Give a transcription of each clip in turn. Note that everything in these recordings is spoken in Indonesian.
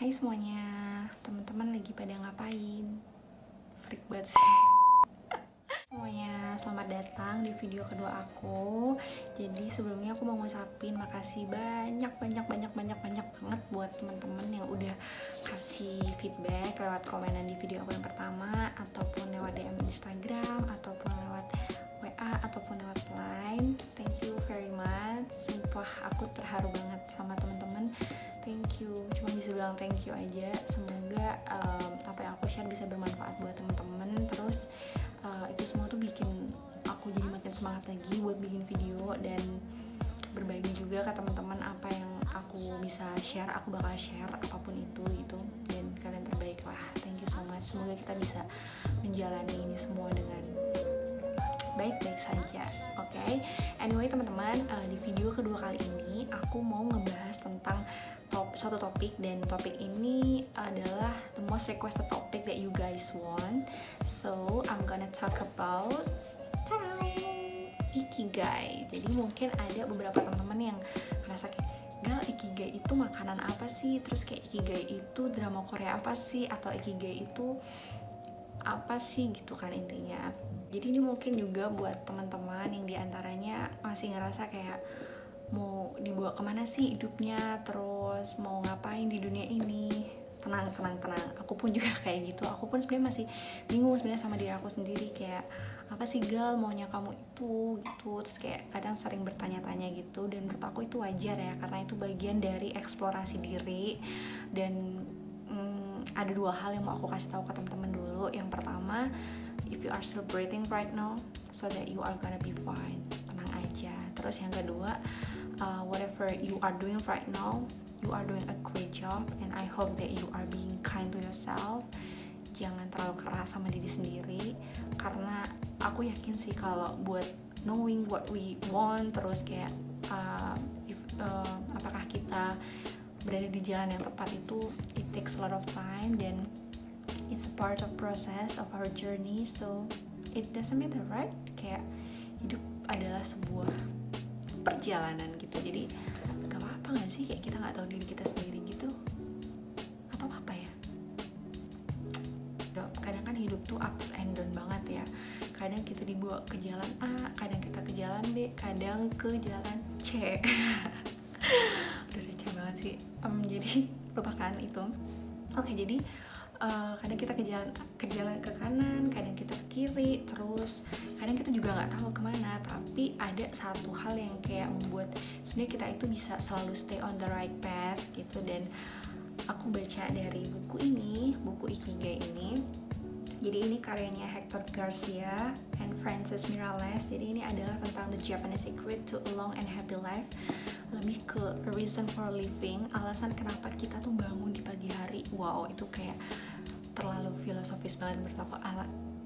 Hai semuanya, teman-teman lagi pada ngapain? Freak banget sih. Semuanya, selamat datang di video kedua aku. Jadi sebelumnya aku mau ngucapin makasih banyak banget buat teman-teman yang udah kasih feedback lewat komenan di video aku yang pertama, ataupun lewat DM Instagram, ataupun lewat WA, ataupun lewat Line. Thank you very much. Sumpah aku terharu banget sama teman-teman. Thank you, cuma bisa bilang thank you aja. Semoga apa yang aku share bisa bermanfaat buat teman-teman. Terus itu semua tuh bikin aku jadi makin semangat lagi buat bikin video dan berbagi juga ke teman-teman apa yang aku bisa share. Aku bakal share apapun itu gitu, dan kalian terbaik lah. Thank you so much. Semoga kita bisa menjalani ini semua dengan baik-baik saja. Oke. Anyway teman-teman, di video kedua kali ini aku mau ngebahas tentang suatu topik, dan topik ini adalah the most requested topic that you guys want. So I'm gonna talk about ikigai. Jadi mungkin ada beberapa teman-teman yang ngerasa kayak, Gal, ikigai itu makanan apa sih? Terus kayak ikigai itu drama Korea apa sih? Atau ikigai itu apa sih gitu kan intinya. Jadi ini mungkin juga buat teman-teman yang diantaranya masih ngerasa kayak mau dibawa kemana sih hidupnya, terus mau ngapain di dunia ini. Tenang. Aku pun juga kayak gitu. Aku pun sebenarnya masih bingung sebenarnya sama diri aku sendiri, kayak apa sih Gal maunya kamu itu gitu. Terus kayak kadang sering bertanya-tanya gitu, dan menurut aku itu wajar ya, karena itu bagian dari eksplorasi diri. Dan ada dua hal yang mau aku kasih tahu ke teman-teman dulu. Yang pertama, if you are still breathing right now, so that you are gonna be fine. Tenang aja. Terus yang kedua, whatever you are doing right now, you are doing a great job, and I hope that you are being kind to yourself. Jangan terlalu keras sama diri sendiri, karena aku yakin sih kalau buat knowing what we want, terus kayak apakah kita berada di jalan yang tepat, itu it takes a lot of time, dan it's a part of process of our journey. So it doesn't matter, right? Kayak hidup adalah sebuah perjalanan gitu. Jadi gak apa-apa gak sih kayak kita gak tahu diri kita sendiri gitu? Atau apa ya? Kadang kan hidup tuh ups and down banget ya. Kadang kita dibawa ke jalan A, kadang kita ke jalan B, kadang ke jalan C. Udah receh banget sih. Jadi lupakan itu. Oke, jadi kadang kita ke jalan ke kanan, kadang kita ke kiri, terus kadang kita juga nggak tahu kemana. Tapi ada satu hal yang kayak membuat sebenarnya kita itu bisa selalu stay on the right path gitu. Dan aku baca dari buku Ikigai ini. Jadi ini karyanya Hector Garcia and Frances Miralles. Jadi ini adalah tentang the Japanese secret to a long and happy life. Lebih ke a reason for living, alasan kenapa kita tuh bangun di pagi hari. Wow, itu kayak terlalu filosofis banget menurut aku.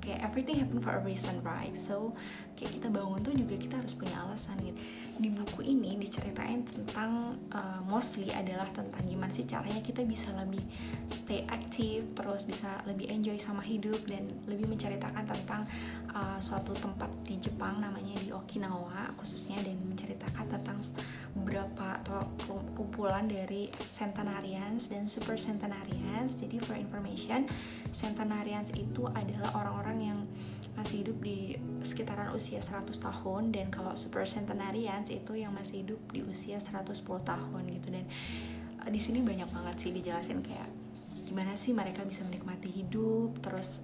Kayak everything happen for a reason, right? So kayak kita bangun tuh juga kita harus punya alasan gitu. Di buku ini diceritain tentang mostly adalah tentang gimana sih caranya kita bisa lebih stay aktif, terus bisa lebih enjoy sama hidup, dan lebih menceritakan tentang suatu tempat di Jepang namanya di Okinawa khususnya, dan menceritakan tentang beberapa atau kumpulan dari centenarians dan super centenarians. Jadi for information, centenarians itu adalah orang-orang yang masih hidup di sekitaran usia 100 tahun, dan kalau super centenarians itu yang masih hidup di usia 110 tahun gitu. Dan di sini banyak banget sih dijelasin kayak gimana sih mereka bisa menikmati hidup, terus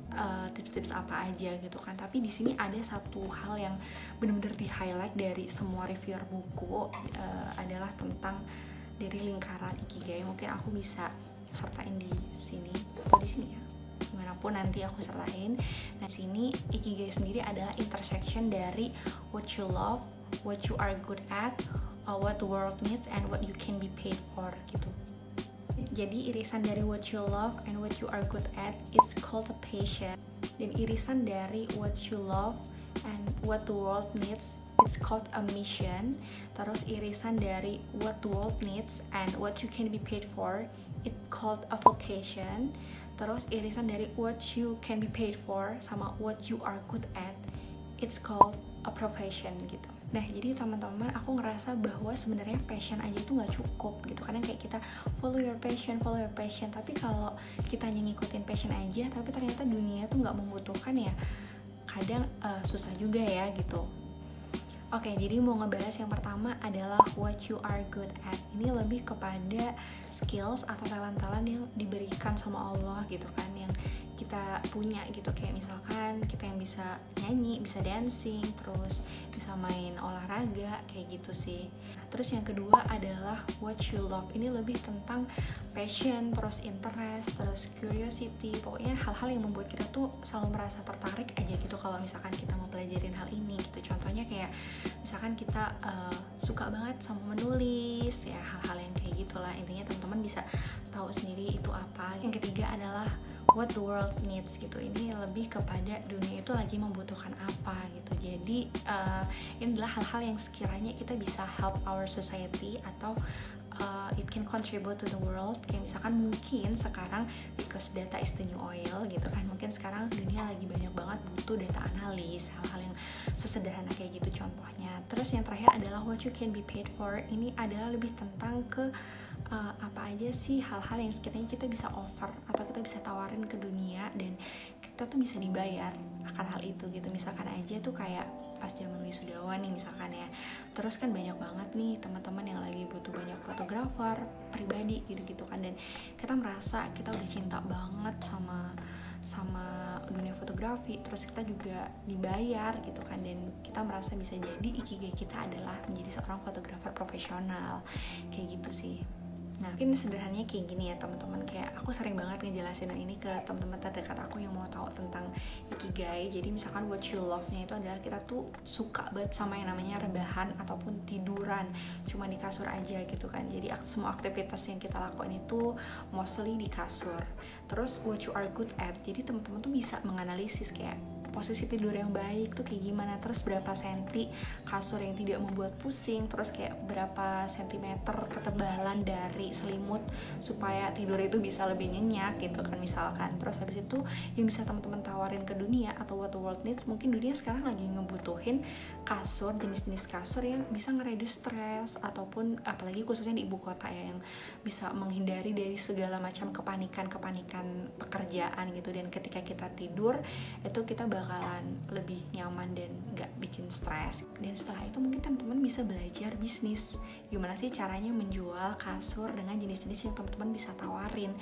tips-tips apa aja gitu kan. Tapi di sini ada satu hal yang benar-benar di highlight dari semua reviewer buku, adalah tentang dari lingkaran Ikigai. Mungkin aku bisa sertain di sini atau di sini ya, gimana pun nanti aku sertain. Nah, sini Ikigai sendiri adalah intersection dari what you love, what you are good at, what the world needs, and what you can be paid for gitu. Jadi irisan dari what you love and what you are good at, it's called a passion. Dan irisan dari what you love and what the world needs, it's called a mission. Terus irisan dari what the world needs and what you can be paid for, it's called a vocation. Terus irisan dari what you can be paid for sama what you are good at, it's called a profession gitu. Nah, jadi teman-teman, aku ngerasa bahwa sebenarnya passion aja itu nggak cukup gitu. Kadang kayak kita follow your passion, tapi kalau kita hanya ngikutin passion aja, tapi ternyata dunia tuh nggak membutuhkan ya, kadang susah juga ya gitu. Oke, jadi mau ngebahas yang pertama adalah what you are good at. Ini lebih kepada skills atau talent-talent yang diberikan sama Allah gitu kan, yang kita punya gitu. Kayak misalkan kita yang bisa nyanyi, bisa dancing, terus bisa main olahraga, kayak gitu sih. Terus yang kedua adalah what you love. Ini lebih tentang passion, terus interest, terus curiosity. Pokoknya hal-hal yang membuat kita tuh selalu merasa tertarik aja gitu kalau misalkan kita mau pelajarin hal ini gitu. Contohnya kayak misalkan kita suka banget sama menulis ya, hal-hal yang kayak gitulah. Intinya teman-teman bisa tahu sendiri itu apa. Yang ketiga adalah what the world needs gitu. Ini lebih kepada dunia itu lagi membutuhkan apa gitu. Jadi ini adalah hal-hal yang sekiranya kita bisa help our society atau it can contribute to the world. Kayak misalkan mungkin sekarang because data is the new oil gitu kan, mungkin sekarang dunia lagi banyak banget butuh data analis, hal-hal yang sesederhana kayak gitu contohnya. Terus yang terakhir adalah what you can be paid for. Ini adalah lebih tentang ke apa aja sih hal-hal yang sekiranya kita bisa offer atau kita bisa tawarin ke dunia dan kita tuh bisa dibayar akan hal itu gitu. Misalkan aja tuh kayak pas zaman wisudawan nih misalkan ya, terus kan banyak banget nih teman-teman yang lagi butuh banyak fotografer pribadi gitu kan, dan kita merasa kita udah cinta banget sama dunia fotografi, terus kita juga dibayar gitu kan, dan kita merasa bisa jadi ikigai kita adalah menjadi seorang fotografer profesional kayak gitu sih. Nah, mungkin sederhananya kayak gini ya teman-teman, kayak aku sering banget ngejelasin ini ke teman-teman terdekat aku yang mau tahu tentang ikigai. Jadi misalkan what you love-nya itu adalah kita tuh suka banget sama yang namanya rebahan ataupun tiduran cuma di kasur aja gitu kan. Jadi semua aktivitas yang kita lakukan itu mostly di kasur. Terus what you are good at, jadi teman-teman tuh bisa menganalisis kayak posisi tidur yang baik tuh kayak gimana, terus berapa senti kasur yang tidak membuat pusing, terus kayak berapa sentimeter ketebalan dari selimut supaya tidur itu bisa lebih nyenyak gitu kan misalkan. Terus habis itu yang bisa teman-teman tawarin ke dunia atau what the world needs, mungkin dunia sekarang lagi ngebutuhin kasur, jenis-jenis kasur yang bisa ngereduce stres, ataupun apalagi khususnya di ibu kota ya, yang bisa menghindari dari segala macam kepanikan pekerjaan gitu. Dan ketika kita tidur itu kita bakalan lebih nyaman dan gak bikin stres. Dan setelah itu mungkin teman-teman bisa belajar bisnis, gimana sih caranya menjual kasur dengan jenis-jenis yang teman-teman bisa tawarin.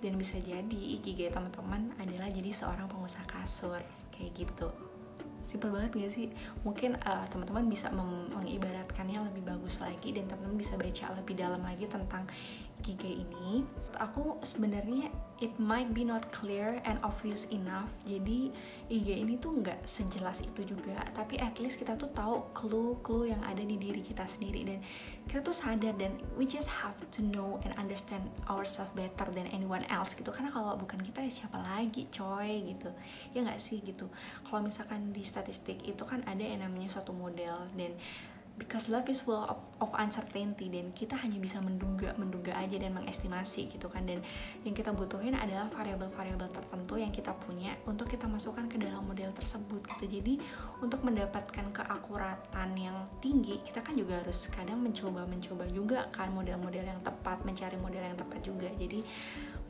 Dan bisa jadi ikigai teman-teman adalah jadi seorang pengusaha kasur kayak gitu. Simpel banget gak sih? Mungkin teman-teman bisa mengibaratkannya lebih bagus lagi, dan teman-teman bisa baca lebih dalam lagi tentang ikigai ini. Aku sebenarnya it might be not clear and obvious enough. Jadi ikigai ini tuh nggak sejelas itu juga, tapi at least kita tuh tahu clue-clue yang ada di diri kita sendiri, dan kita tuh sadar, dan we just have to know and understand ourselves better than anyone else gitu. Karena kalau bukan kita ya siapa lagi coy gitu, ya nggak sih gitu. Kalau misalkan di statistik itu kan ada yang namanya suatu model, dan because love is full of uncertainty, dan kita hanya bisa menduga aja dan mengestimasi gitu kan. Dan yang kita butuhin adalah variabel-variabel tertentu yang kita punya untuk kita masukkan ke dalam model tersebut gitu. Jadi untuk mendapatkan keakuratan yang tinggi, kita kan juga harus kadang mencoba juga kan model-model yang tepat, mencari model yang tepat juga. Jadi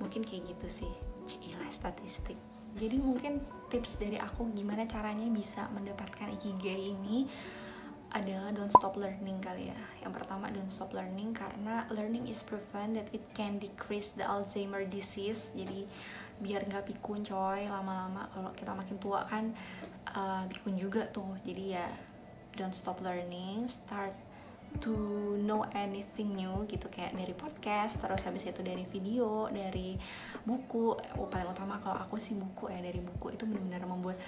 mungkin kayak gitu sih, cilah statistik. Jadi mungkin tips dari aku gimana caranya bisa mendapatkan ikigai ini adalah don't stop learning kali ya. Yang pertama, don't stop learning, karena learning is proven that it can decrease the Alzheimer disease. Jadi biar nggak pikun coy lama-lama, kalau kita makin tua kan pikun juga tuh. Jadi ya don't stop learning, start to know anything new gitu, kayak dari podcast, terus habis itu dari video, dari buku. Paling utama kalau aku sih buku ya, dari buku itu benar-benar membuat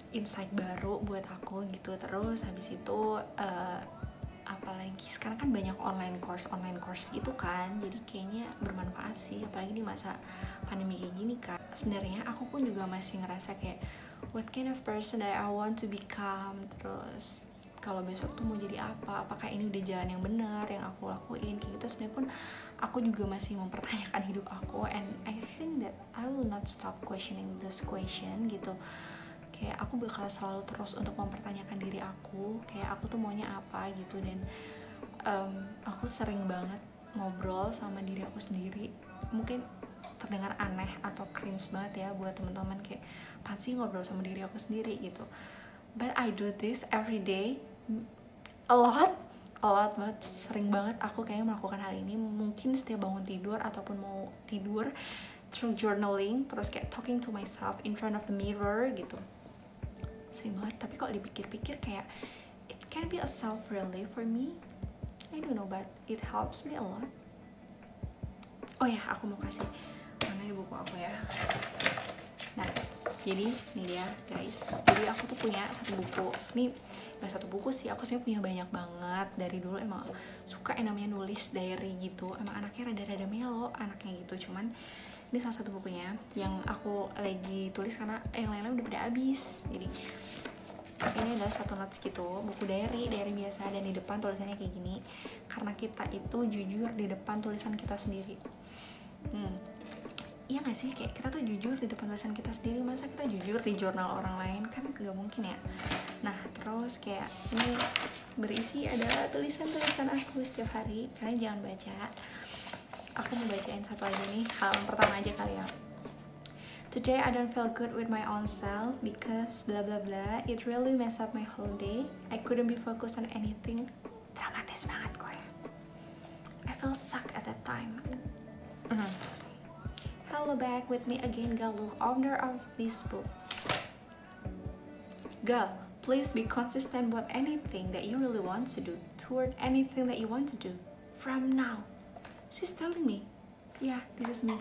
insight baru buat aku gitu. Terus habis itu apalagi sekarang kan banyak online course gitu kan, jadi kayaknya bermanfaat sih, apalagi di masa pandemi kayak gini kan. Sebenarnya aku pun juga masih ngerasa kayak what kind of person that I want to become, terus kalau besok tuh mau jadi apa, apakah ini udah jalan yang benar yang aku lakuin kayak gitu. Sebenarnya pun aku juga masih mempertanyakan hidup aku, and I think that I will not stop questioning those question gitu. kayak aku bakal selalu terus untuk mempertanyakan diri aku, kayak aku tuh maunya apa gitu. Dan aku sering banget ngobrol sama diri aku sendiri. Mungkin terdengar aneh atau cringe banget ya buat teman-teman, kayak apaan sih ngobrol sama diri aku sendiri gitu, but I do this every day, a lot banget, sering banget aku kayaknya melakukan hal ini. Mungkin setiap bangun tidur ataupun mau tidur, through journaling, terus kayak talking to myself in front of the mirror gitu, sering banget. Tapi kalau dipikir-pikir kayak it can be a self relief for me, I don't know, but it helps me a lot. Oh ya, aku mau kasih mana ya buku aku ya. Nah, jadi nih dia guys, jadi aku tuh punya satu buku. Ini gak satu buku sih, aku sebenarnya punya banyak banget. Dari dulu emang suka yang namanya nulis diary gitu. Emang anaknya rada-rada melo anaknya gitu. Cuman ini salah satu bukunya yang aku lagi tulis karena yang lain-lain udah pada habis. Jadi ini adalah satu notes gitu, buku diary biasa, dan di depan tulisannya kayak gini, karena kita itu jujur di depan tulisan kita sendiri. Iya gak sih, kayak kita tuh jujur di depan tulisan kita sendiri, masa kita jujur di jurnal orang lain, kan gak mungkin ya. Nah terus kayak ini berisi adalah tulisan-tulisan aku setiap hari. Kalian jangan baca, aku mau bacain satu aja nih, hal yang pertama aja kali ya. Today I don't feel good with my own self because blah blah blah. It really messed up my whole day. I couldn't be focused on anything. Dramatis banget gue. I felt suck at that time. Hello back with me again, Galuh, owner of this book. Gal, please be consistent with anything that you really want to do, toward anything that you want to do. From now. She's telling me, yeah, this is me.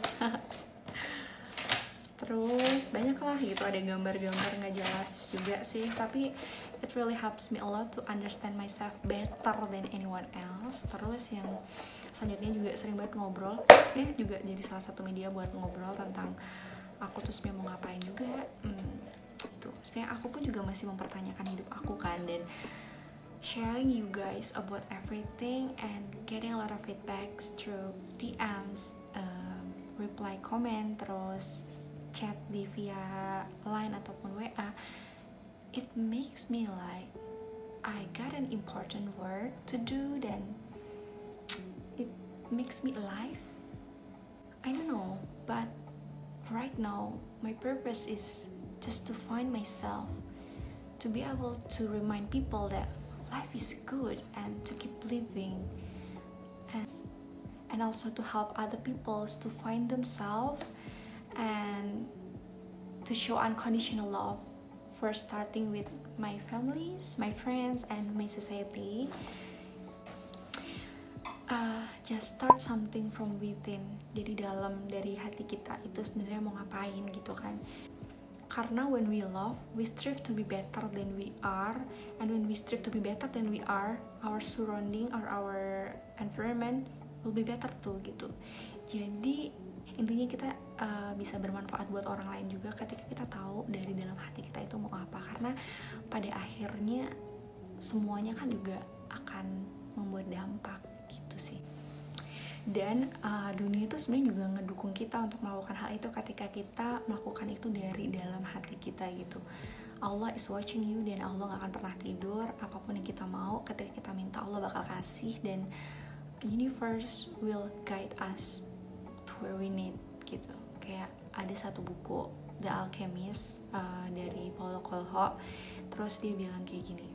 Terus banyak lah gitu, ada gambar-gambar nggak jelas juga sih, tapi it really helps me a lot to understand myself better than anyone else. Terus yang selanjutnya juga sering banget ngobrol, sebenarnya juga jadi salah satu media buat ngobrol tentang aku tuh sebenarnya mau ngapain juga. Itu sebenarnya aku pun juga masih mempertanyakan hidup aku kan, dan sharing you guys about everything and getting a lot of feedbacks through DMs, reply comment, terus chat di via line ataupun WA. It makes me like I got an important work to do, dan it makes me alive. I don't know, but right now my purpose is just to find myself, to be able to remind people that life is good and to keep living, and also to help other people to find themselves and to show unconditional love, first starting with my families, my friends, and my society. Just start something from within. Jadi dalam dari hati kita itu sebenarnya mau ngapain gitu kan. Karena when we love, we strive to be better than we are, and when we strive to be better than we are, our surrounding or our environment will be better too gitu. Jadi intinya kita bisa bermanfaat buat orang lain juga ketika kita tahu dari dalam hati kita itu mau apa, karena pada akhirnya semuanya kan juga akan membuat dampak gitu sih. Dan dunia itu sebenarnya juga ngedukung kita untuk melakukan hal itu ketika kita melakukan itu dari dalam hati kita gitu. Allah is watching you, dan Allah gak akan pernah tidur. Apapun yang kita mau, ketika kita minta, Allah bakal kasih, dan universe will guide us to where we need gitu. Kayak ada satu buku The Alchemist dari Paulo Coelho, terus dia bilang kayak gini,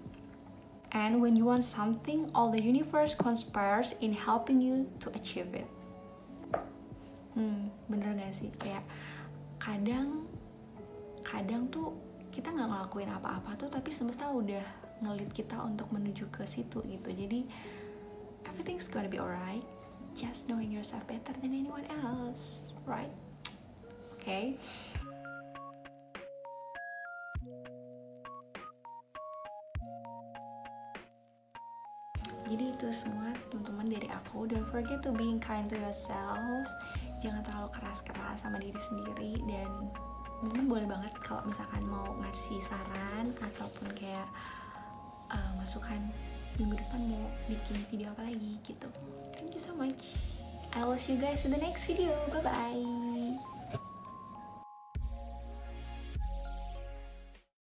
and when you want something, all the universe conspires in helping you to achieve it. Bener gak sih? Kayak kadang tuh kita nggak ngelakuin apa-apa tuh, tapi semesta udah ngelit kita untuk menuju ke situ gitu. Jadi everything's gonna be alright. Just knowing yourself better than anyone else, right? Okay. Jadi itu semua teman-teman dari aku. Don't forget to being kind to yourself. Jangan terlalu keras-keras sama diri sendiri, dan teman-teman boleh banget kalau misalkan mau ngasih saran ataupun kayak masukan minggu depan mau bikin video apa lagi gitu. Thank you so much. I will see you guys in the next video. Bye bye.